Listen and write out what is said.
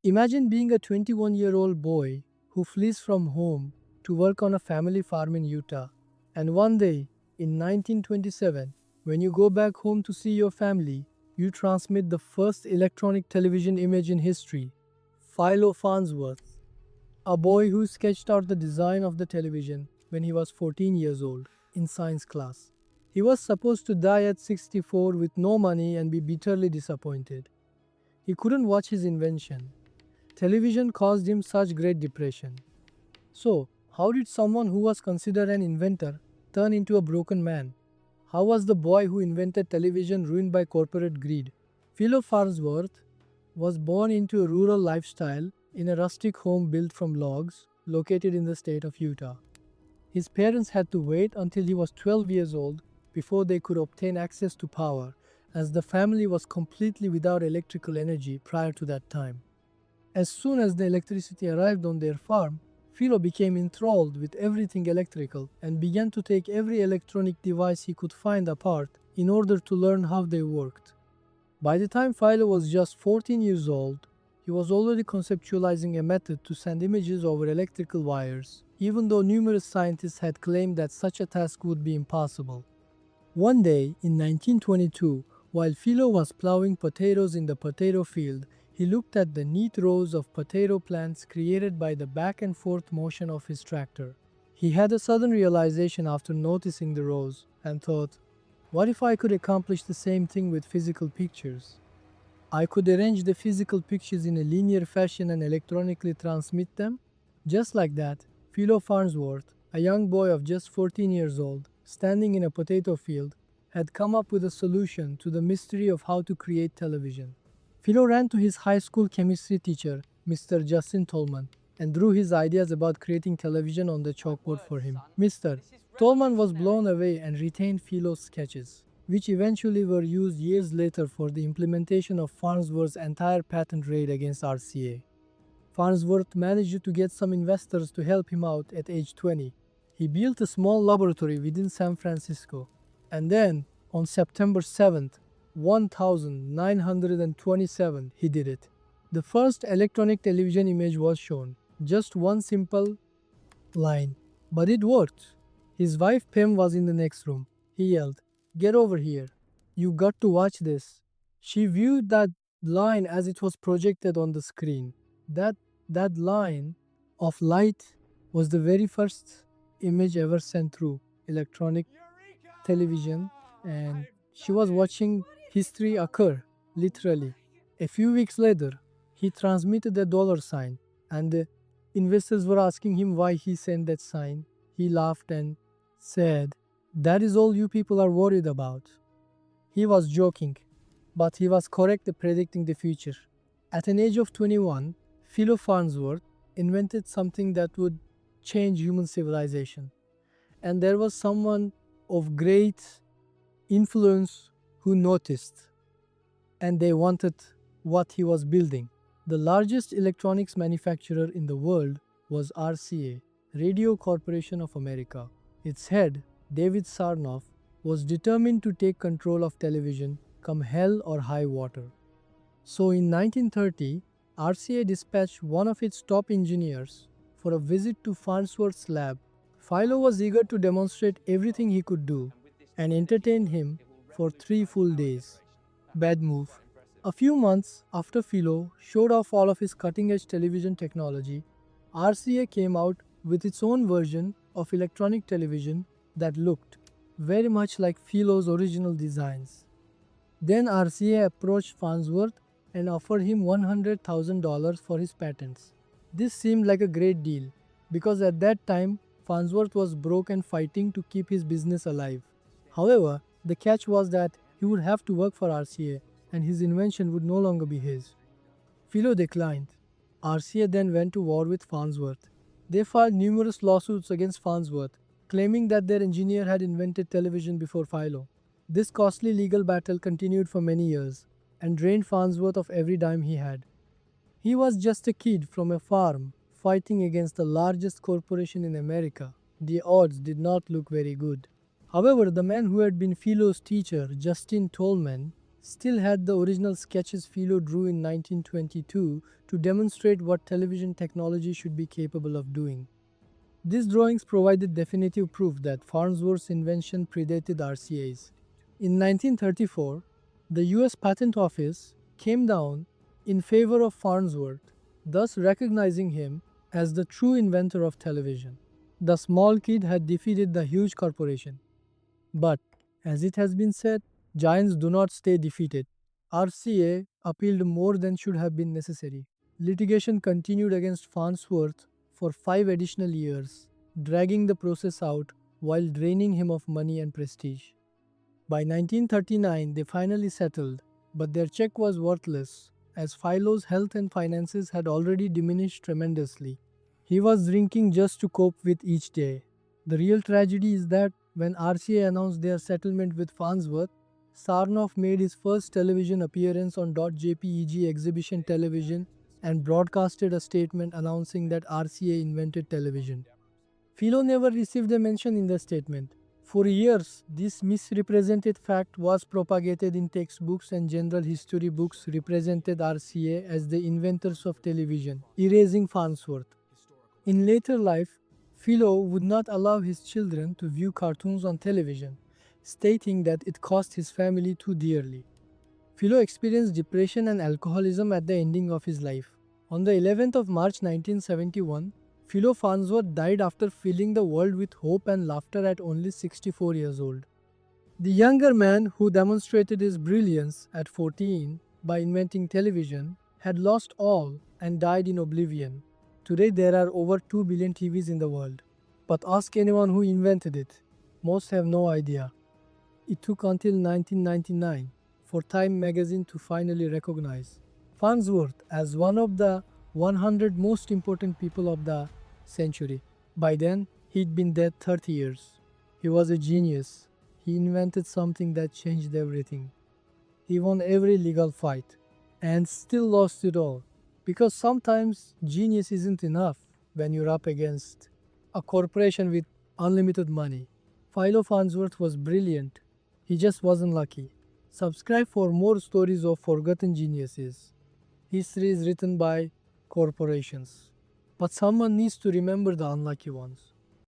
Imagine being a 21-year-old boy who flees from home to work on a family farm in Utah. And one day, in 1927, when you go back home to see your family, you transmit the first electronic television image in history. Philo Farnsworth, a boy who sketched out the design of the television when he was 14 years old in science class. He was supposed to die at 64 with no money and be bitterly disappointed. He couldn't watch his invention. Television caused him such great depression. So, how did someone who was considered an inventor turn into a broken man? How was the boy who invented television ruined by corporate greed? Philo Farnsworth was born into a rural lifestyle in a rustic home built from logs located in the state of Utah. His parents had to wait until he was 12 years old before they could obtain access to power, as the family was completely without electrical energy prior to that time. As soon as the electricity arrived on their farm, Philo became enthralled with everything electrical and began to take every electronic device he could find apart in order to learn how they worked. By the time Philo was just 14 years old, he was already conceptualizing a method to send images over electrical wires, even though numerous scientists had claimed that such a task would be impossible. One day, in 1922, while Philo was plowing potatoes in the potato field, he looked at the neat rows of potato plants created by the back and forth motion of his tractor. He had a sudden realization after noticing the rows and thought, what if I could accomplish the same thing with physical pictures? I could arrange the physical pictures in a linear fashion and electronically transmit them? Just like that, Philo Farnsworth, a young boy of just 14 years old, standing in a potato field, had come up with a solution to the mystery of how to create television. Philo ran to his high school chemistry teacher, Mr. Justin Tolman, and drew his ideas about creating television on the chalkboard for him. Mr. Tolman was blown away and retained Philo's sketches, which eventually were used years later for the implementation of Farnsworth's entire patent raid against RCA. Farnsworth managed to get some investors to help him out at age 20. He built a small laboratory within San Francisco, and then, on September 7th, 1927, he did it. The first electronic television image was shown, just one simple line. But it worked. His wife Pam was in the next room. He yelled, "Get over here. You got to watch this." She viewed that line as it was projected on the screen. That line of light was the very first image ever sent through electronic television, and she was watching history occur, literally. A few weeks later, he transmitted a dollar sign, and the investors were asking him why he sent that sign. He laughed and said, "That is all you people are worried about." He was joking, but he was correct at predicting the future. At an age of 21, Philo Farnsworth invented something that would change human civilization. And there was someone of great influence who noticed, and they wanted what he was building. The largest electronics manufacturer in the world was RCA, Radio Corporation of America. Its head, David Sarnoff, was determined to take control of television come hell or high water. So in 1930, RCA dispatched one of its top engineers for a visit to Farnsworth's lab. Philo was eager to demonstrate everything he could do and entertained him for 3 full days. Bad move. A few months after Philo showed off all of his cutting-edge television technology, RCA came out with its own version of electronic television that looked very much like Philo's original designs. Then RCA approached Farnsworth and offered him $100,000 for his patents. This seemed like a great deal because at that time Farnsworth was broke and fighting to keep his business alive. However, the catch was that he would have to work for RCA and his invention would no longer be his. Philo declined. RCA then went to war with Farnsworth. They filed numerous lawsuits against Farnsworth, claiming that their engineer had invented television before Philo. This costly legal battle continued for many years and drained Farnsworth of every dime he had. He was just a kid from a farm fighting against the largest corporation in America. The odds did not look very good. However, the man who had been Philo's teacher, Justin Tolman, still had the original sketches Philo drew in 1922 to demonstrate what television technology should be capable of doing. These drawings provided definitive proof that Farnsworth's invention predated RCA's. In 1934, the US Patent Office came down in favor of Farnsworth, thus recognizing him as the true inventor of television. The small kid had defeated the huge corporation. But, as it has been said, giants do not stay defeated. RCA appealed more than should have been necessary. Litigation continued against Farnsworth for 5 additional years, dragging the process out while draining him of money and prestige. By 1939, they finally settled, but their check was worthless, as Philo's health and finances had already diminished tremendously. He was drinking just to cope with each day. The real tragedy is that when RCA announced their settlement with Farnsworth, Sarnoff made his first television appearance on .jpeg exhibition television and broadcasted a statement announcing that RCA invented television. Philo never received a mention in the statement. For years, this misrepresented fact was propagated in textbooks and general history books represented RCA as the inventors of television, erasing Farnsworth. In later life, Philo would not allow his children to view cartoons on television, stating that it cost his family too dearly. Philo experienced depression and alcoholism at the ending of his life. On the 11th of March 1971, Philo Farnsworth died after filling the world with hope and laughter at only 64 years old. The younger man who demonstrated his brilliance at 14 by inventing television had lost all and died in oblivion. Today there are over 2 billion TVs in the world. But ask anyone who invented it. Most have no idea. It took until 1999 for Time magazine to finally recognize Farnsworth as one of the 100 most important people of the century. By then, he'd been dead 30 years. He was a genius. He invented something that changed everything. He won every legal fight and still lost it all. Because sometimes genius isn't enough when you're up against a corporation with unlimited money. Philo Farnsworth was brilliant. He just wasn't lucky. Subscribe for more stories of forgotten geniuses. History is written by corporations. But someone needs to remember the unlucky ones.